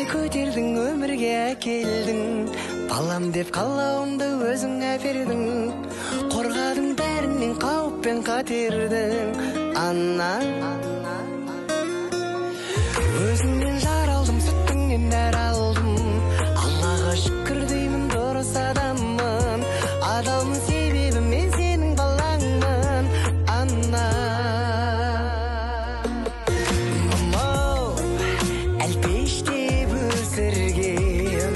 көтердің, өмірге әкелдің, балам деп қалауымды өзіңе бердің, қорғадың бәрінен қауіп пен қатердің. Анна, өзіңнен жар алдым, сүттіңнен нәр алдым, Аллаға шүкір деймін, дұрыс адаммын, адалмын себебі мен сенің балаңмын. Анна, мамау, әлпештеп өсірген,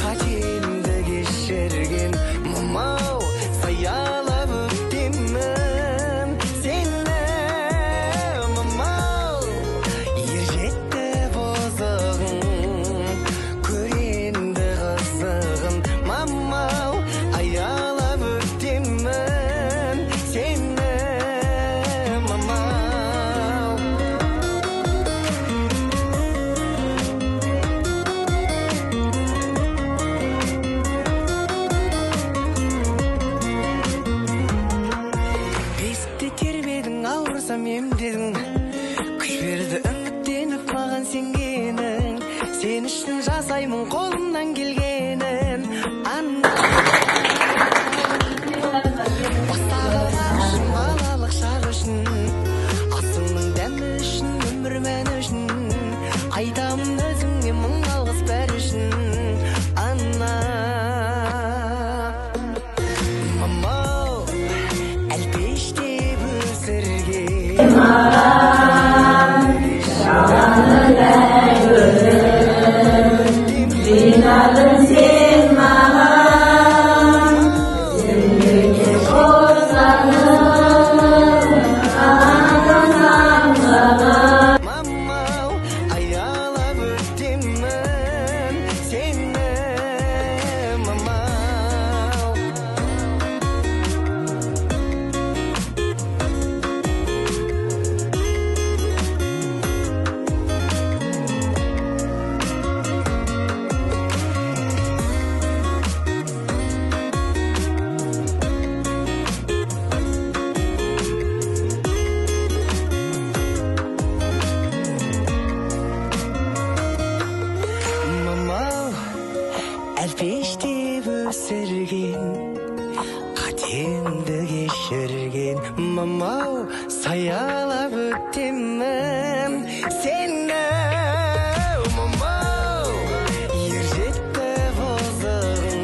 қатемді кешірген, мамау, саялап өтемін сені. Мамау, ержетті бозығын, көренді қызығын, мамау, аялап өтемін сені. Мамау, бесікте тербедің, ауырсам емдедің, күш берді үміттеніп маған сенгенің, сен үшін жасаймын қолымнан келгенін. Анна, бастаған үшін, балалық шақ үшін, асыңның дәмі үшін, өмір мәні үшін, айтамын өзіңе мың алғыс бәрі үшін. Анна, мамау, әлпештеп өсірген, Жинадың сен маған, сендерге қосаным, қанатым самғаған. мамау, аялап өтемін сені. Мамау, мамау, әлпештеп өсірген, қатеңді кешірген, мамау, саялап өтемін сені. Мамау, ержетті бозығын,